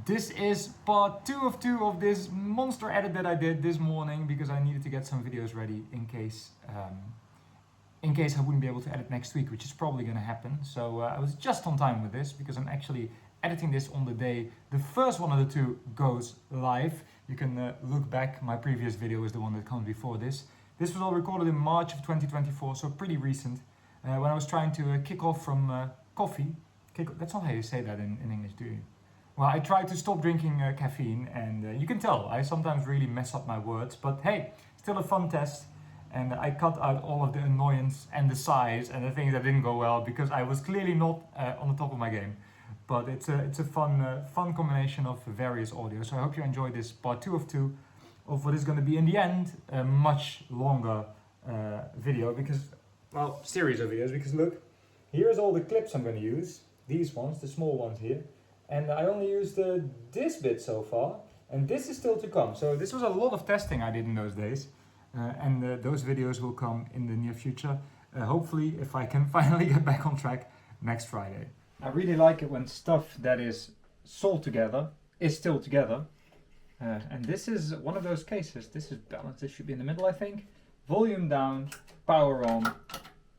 This is part 2 of 2 of this monster edit that I did this morning because I needed to get some videos ready in case I wouldn't be able to edit next week, which is probably going to happen. So I was just on time with this because I'm actually editing this on the day the first one of the two goes live. You can look back, my previous video is the one that comes before this. This was all recorded in March of 2024, so pretty recent. When I was trying to kick off from coffee. That's not how you say that in English, do you? Well, I tried to stop drinking caffeine, and you can tell I sometimes really mess up my words, but hey, still a fun test. And I cut out all of the annoyance and the sighs and the things that didn't go well because I was clearly not on the top of my game. But it's a fun combination of various audio. So I hope you enjoyed this part 2 of 2 of what is going to be in the end a much longer video series of videos, because look, here's all the clips I'm going to use. These ones, the small ones here. And I only used this bit so far, and this is still to come. So this was a lot of testing I did in those days, and those videos will come in the near future. Hopefully, if I can finally get back on track next Friday. I really like it when stuff that is sold together is still together. And this is one of those cases. This is balanced. This should be in the middle, I think. Volume down, power on.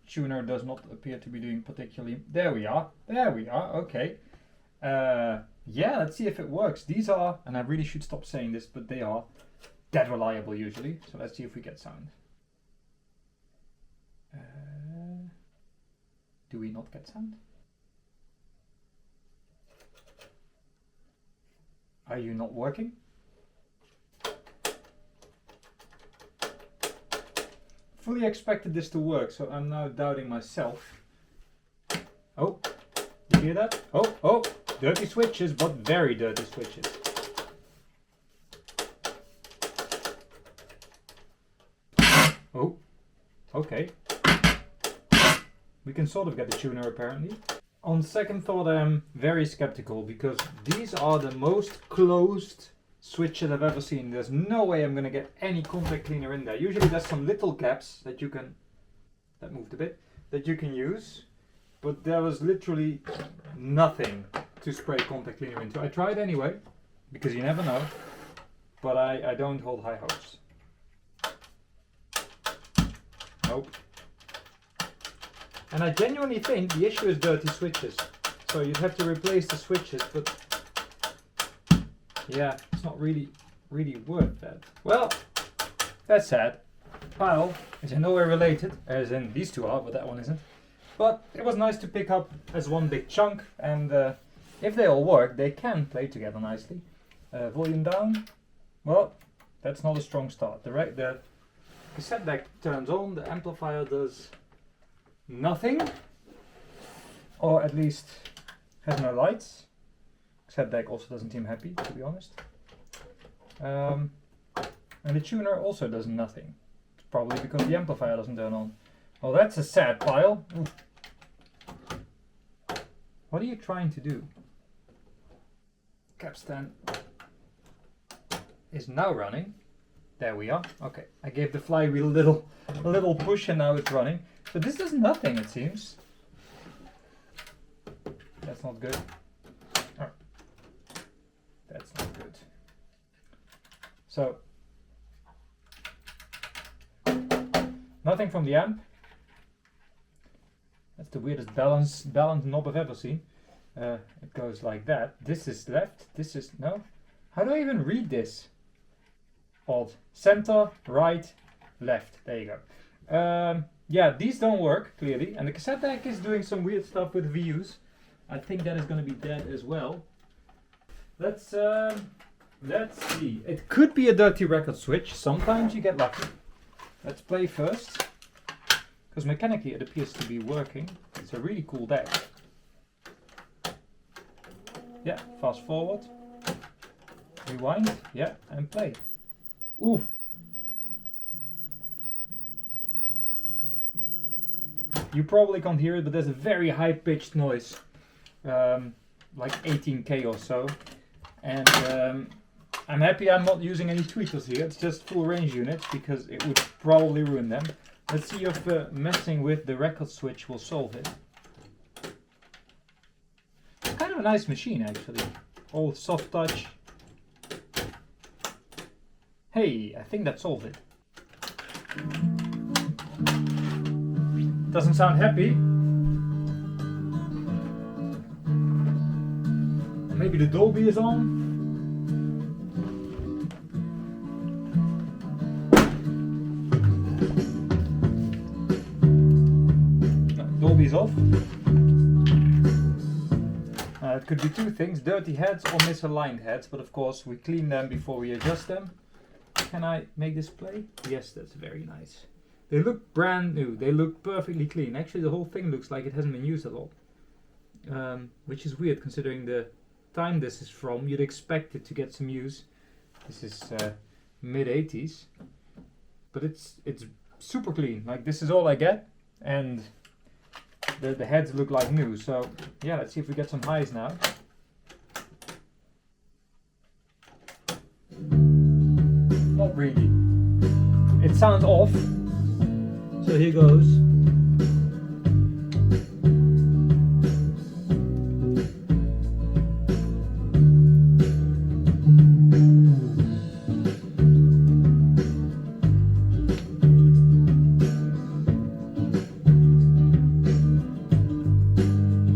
Tuner does not appear to be doing particularly. There we are. There we are. Okay. Yeah, let's see if it works. These are, and I really should stop saying this, but they are dead reliable usually. So let's see if we get sound. Do we not get sound? Are you not working? Fully expected this to work, so I'm now doubting myself. Oh, you hear that? Oh, dirty switches, but very dirty switches. Oh, okay. We can sort of get the tuner apparently. On second thought, I am very skeptical because these are the most closed switches I've ever seen. There's no way I'm going to get any contact cleaner in there. Usually there's some little gaps that you can, that moved a bit, that you can use. But there was literally nothing to spray contact cleaner into. I tried anyway, because you never know, but I don't hold high hopes. Nope. And I genuinely think the issue is dirty switches. So you'd have to replace the switches, but yeah, it's not really worth that. Well, that's sad. Pile is in no way related, as in these two are, but that one isn't. But it was nice to pick up as one big chunk, and if they all work, they can play together nicely. Volume down, well, that's not a strong start. The cassette deck turns on, the amplifier does nothing, or at least has no lights. Cassette deck also doesn't seem happy, to be honest. And the tuner also does nothing. It's probably because the amplifier doesn't turn on. Well, that's a sad pile. Oof. What are you trying to do? Capstan is now running. There we are. Okay, I gave the flywheel a little push and now it's running. So this does nothing, it seems. That's not good. Oh. That's not good. So nothing from the amp. That's the weirdest balance knob I've ever seen. It goes like that. This is left. This is no. How do I even read this? Odd. Center, right, left. There you go. Yeah, these don't work clearly, and the cassette deck is doing some weird stuff with VUs. I think that is going to be dead as well. Let's see. It could be a dirty record switch. Sometimes you get lucky. Let's play first. Because mechanically it appears to be working. It's a really cool deck. Yeah, fast forward. Rewind, yeah, and play. Ooh. You probably can't hear it, but there's a very high-pitched noise. Like 18K or so. And I'm happy I'm not using any tweeters here. It's just full range units because it would probably ruin them. Let's see if messing with the record switch will solve it. It's kind of a nice machine actually. all soft touch. Hey, I think that solved it. Doesn't sound happy. Maybe the Dolby is on. No, Dolby's off. It could be two things, dirty heads or misaligned heads, but of course we clean them before we adjust them. Can I make this play? Yes, that's very nice. They look brand new, they look perfectly clean. Actually the whole thing looks like it hasn't been used at all. Which is weird considering the time this is from. You'd expect it to get some use. This is mid-80s. But it's super clean. Like, this is all I get, and the heads look like new. So yeah, let's see if we get some highs now. Not really. It sounds off. So here goes.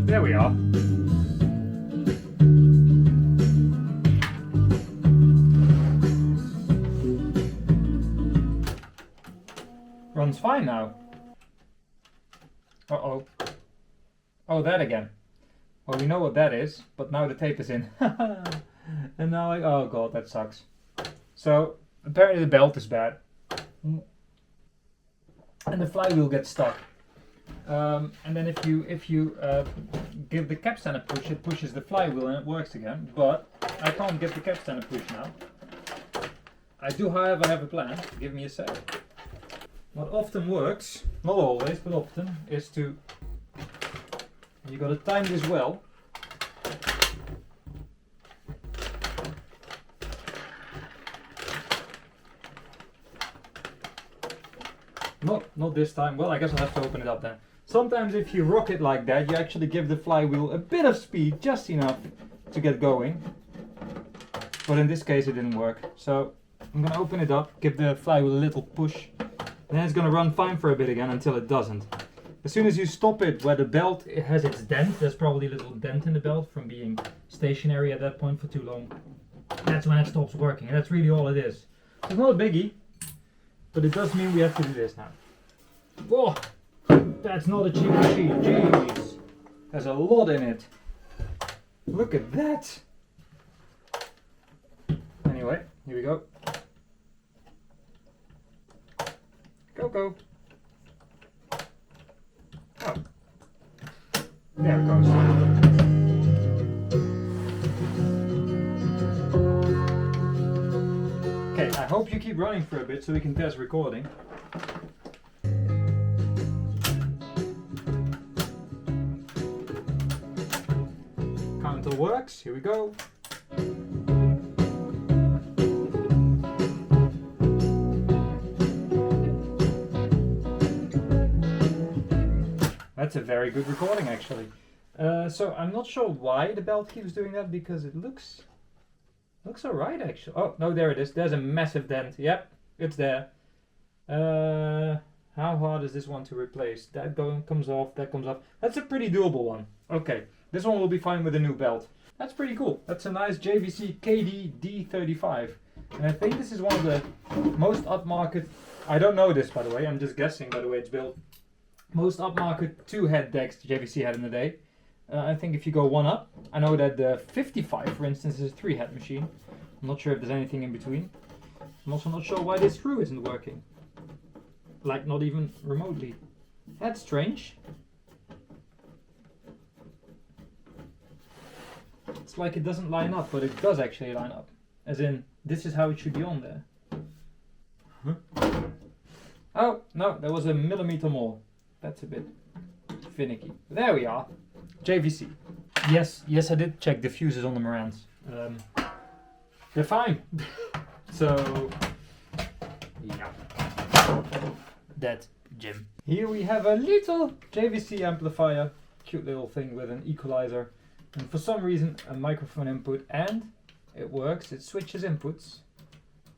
There we are. Runs fine now. Uh-oh. Oh, that again. Well, we know what that is, but now the tape is in. And now oh god, that sucks. So, apparently the belt is bad. And the flywheel gets stuck. And then if you give the capstan a push, it pushes the flywheel and it works again. But I can't give the capstan a push now. I do, however, have a plan. Give me a sec. What often works, not always, but often, is to, you got to time this well. Not this time. Well, I guess I'll have to open it up then. Sometimes if you rock it like that, you actually give the flywheel a bit of speed, just enough to get going. But in this case it didn't work. So I'm going to open it up, give the flywheel a little push. Then it's going to run fine for a bit again until it doesn't. As soon as you stop it where the belt has its dent, there's probably a little dent in the belt from being stationary at that point for too long. That's when it stops working, and that's really all it is. It's not a biggie, but it does mean we have to do this now. Whoa, that's not a cheap machine, jeez. There's a lot in it. Look at that. Anyway, here we go. Go. Oh. There it goes. Okay, I hope you keep running for a bit so we can test recording. Counter works, here we go. That's a very good recording actually. So I'm not sure why the belt keeps doing that, because it looks alright actually. Oh no, there it is. There's a massive dent. Yep, it's there. How hard is this one to replace? That comes off, that comes off. That's a pretty doable one. Okay, this one will be fine with a new belt. That's pretty cool. That's a nice JVC KD D35. And I think this is one of the most upmarket, I don't know this by the way, I'm just guessing by the way it's built, most upmarket 2-head decks JVC had in the day. I think if you go one up, I know that the 55 for instance is a 3-head machine. I'm not sure if there's anything in between. I'm also not sure why this screw isn't working. Like not even remotely. That's strange. It's like it doesn't line up, but it does actually line up. As in, this is how it should be on there. Huh? Oh, no, there was a millimeter more. That's a bit finicky. There we are. JVC. Yes, I did check the fuses on the Marantz. They're fine. So, yeah. That's Jim. Here we have a little JVC amplifier. Cute little thing with an equalizer. And for some reason a microphone input, and it works, it switches inputs.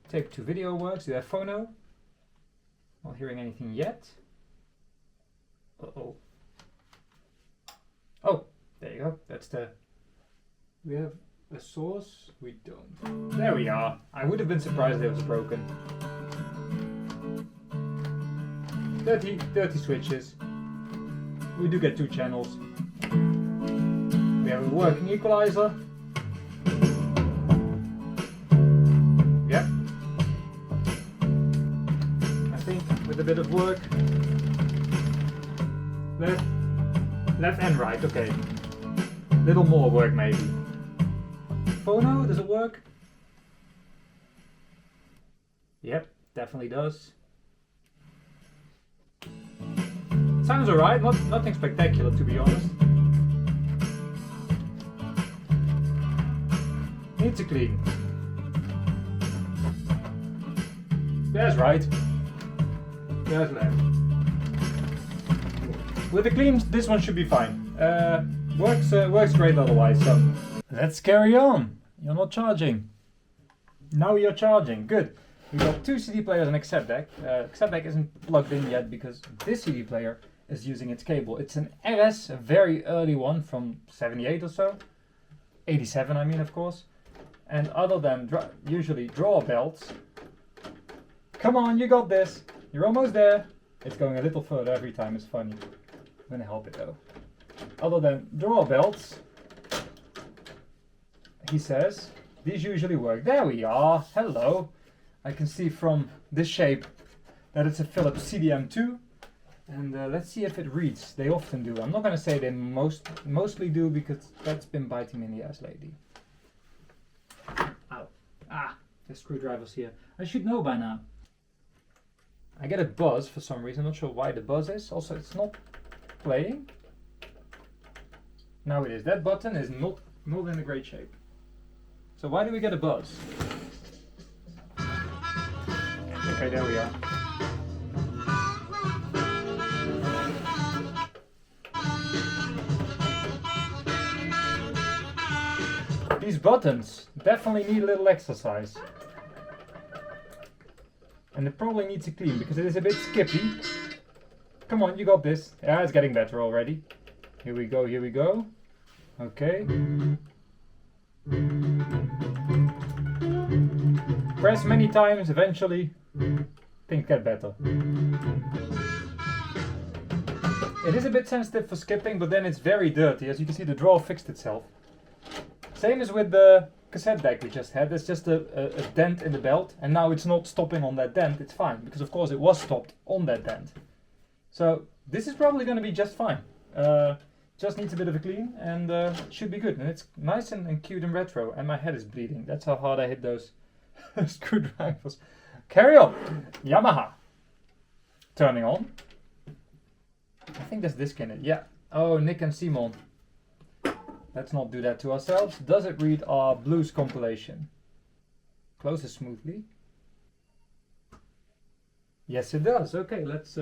Tape to video works, do I have phono? Not hearing anything yet. Uh-oh. Oh, there you go, that's the... We have a source? We don't. There we are. I would have been surprised if it was broken. Dirty switches. We do get 2 channels. We have a working equalizer. Yep. I think with a bit of work. Left and right, okay. Little more work maybe. Phono, does it work? Yep, definitely does. Sounds alright, nothing spectacular to be honest. Needs a clean. There's right. There's left. With the clean, this one should be fine. Works great otherwise, so let's carry on. You're not charging. Now you're charging. Good. We've got 2 CD players and a cassette deck. Cassette deck isn't plugged in yet because this CD player is using its cable. It's an RS, a very early one from 78 or so. 87 I mean, of course. And other than usually drawer belts, come on, you got this. You're almost there. It's going a little further every time, it's funny. I'm gonna help it though. Other than drawer belts, he says, these usually work. There we are, hello. I can see from this shape that it's a Philips CDM2. And let's see if it reads. They often do. I'm not going to say they mostly do because that's been biting me in the ass lately. Ow. Ah, the screwdriver's here. I should know by now. I get a buzz for some reason. I'm not sure why the buzz is. Also, it's not playing. Now it is. That button is not in a great shape. So why do we get a buzz? Okay, there we are. These buttons definitely need a little exercise. And it probably needs a clean because it is a bit skippy. Come on, you got this. Yeah, it's getting better already. Here we go, here we go. Okay. Press many times, eventually things get better. It is a bit sensitive for skipping, but then it's very dirty. As you can see, the drawer fixed itself. Same as with the cassette deck we just had. There's just a dent in the belt, and now it's not stopping on that dent. It's fine, because of course it was stopped on that dent. So this is probably going to be just fine. Just needs a bit of a clean, and should be good. And it's nice and cute and retro, and my head is bleeding. That's how hard I hit those screwdrivers. Carry on. Yamaha. Turning on. I think there's disc in it. Yeah. Oh, Nick and Simon. Let's not do that to ourselves. Does it read our blues compilation? Closes smoothly. Yes, it does. Okay, let's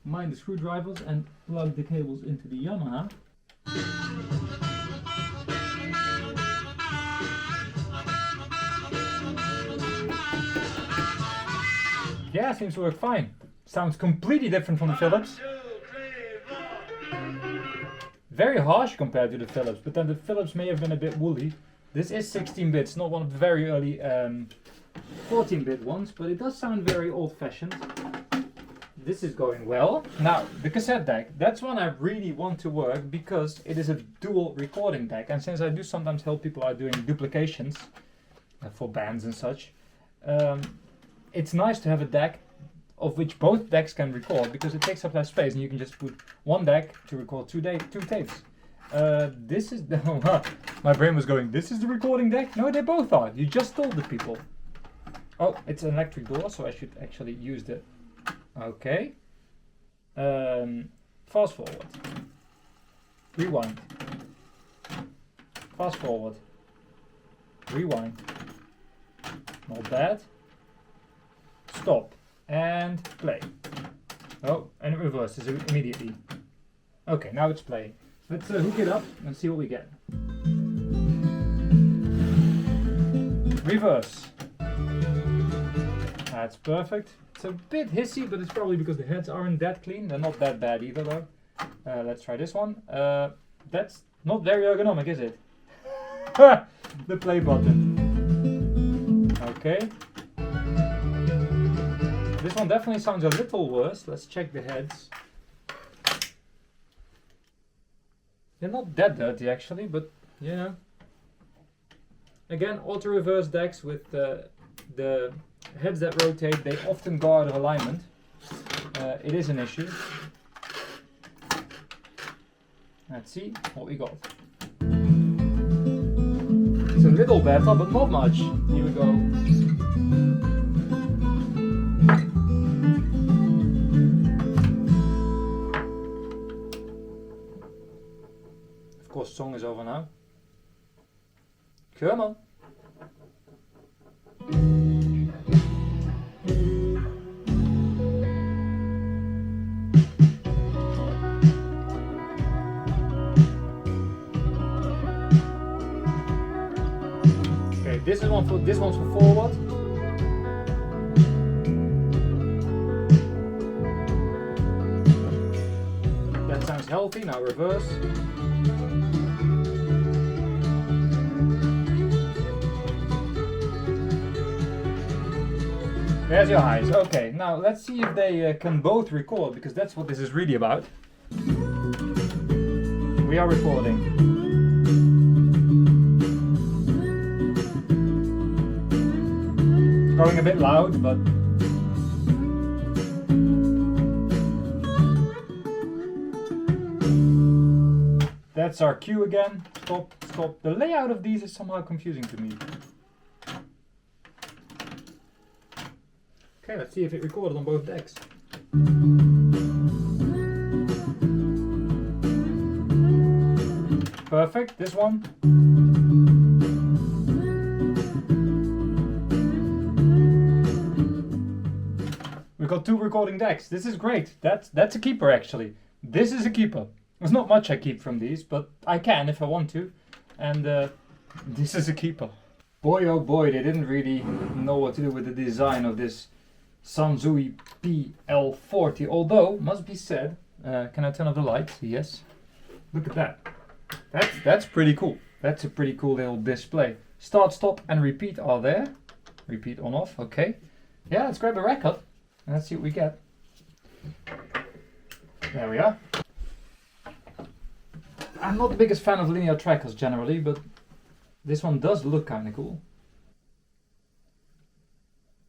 mind the screwdrivers and plug the cables into the Yamaha. Yeah, seems to work fine. Sounds completely different from the Philips. Very harsh compared to the Philips, but then the Philips may have been a bit woolly. This is 16 bits, not one of the very early 14-bit ones, but it does sound very old-fashioned. This is going well. Now, the cassette deck, that's one I really want to work because it is a dual recording deck, and since I do sometimes help people out doing duplications for bands and such, it's nice to have a deck of which both decks can record because it takes up less space and you can just put one deck to record two tapes. This is the... my brain was going, this is the recording deck? No, they both are. You just told the people. Oh, it's an electric door, so I should actually use the... Okay. Fast forward. Rewind. Fast forward. Rewind. Not bad. Stop. And play. Oh, and it reverses immediately. Okay, now it's playing. Let's hook it up and see what we get. Reverse. That's perfect. It's a bit hissy, but it's probably because the heads aren't that clean. They're not that bad either though. Let's try this one. That's not very ergonomic, is it? The play button. Okay. This one definitely sounds a little worse. Let's check the heads. They're not that dirty actually, but you know. Again, auto-reverse decks with the heads that rotate, they often go out of alignment. It is an issue. Let's see what we got. It's a little better, but not much. Here we go. Of course, song is over now. Come on. Okay, this one's for forward. That sounds healthy. Now reverse. There's your highs. Okay, now let's see if they can both record, because that's what this is really about. We are recording. Going a bit loud, but that's our cue again. Stop, stop. The layout of these is somehow confusing to me. Okay, let's see if it recorded on both decks. Perfect, this one. We've got 2 recording decks. This is great. That's a keeper actually. This is a keeper. There's not much I keep from these, but I can if I want to. And this is a keeper. Boy oh boy, they didn't really know what to do with the design of this Sanzui PL40, although, must be said, can I turn off the lights? Yes. Look at that. That's pretty cool. That's a pretty cool little display. Start, stop, and repeat are there. Repeat on off, okay. Yeah, let's grab a record and let's see what we get. There we are. I'm not the biggest fan of linear trackers generally, but this one does look kind of cool.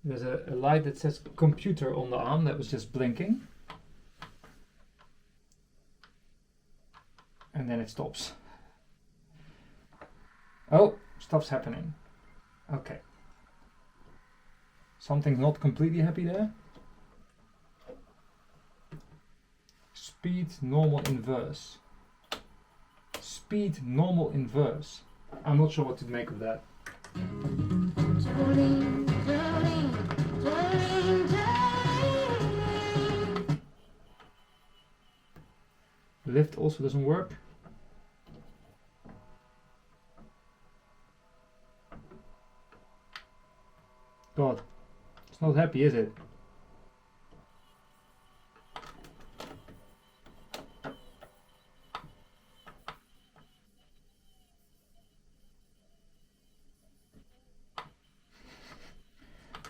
There's a light that says computer on the arm that was just blinking. And then it stops. Oh, stuff's happening. Okay. Something's not completely happy there. Speed, normal, inverse. Speed, normal, inverse. I'm not sure what to make of that. Lift also doesn't work. God, it's not happy, is it?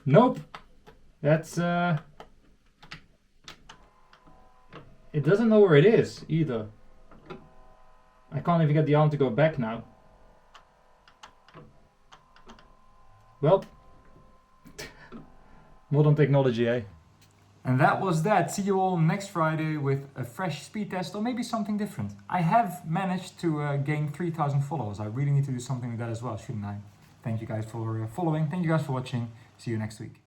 Nope. That's it doesn't know where it is either. I can't even get the arm to go back now. Well, modern technology, eh? And that was that. See you all next Friday with a fresh speed test or maybe something different. I have managed to gain 3,000 followers. I really need to do something with that as well, shouldn't I? Thank you guys for following. Thank you guys for watching. See you next week.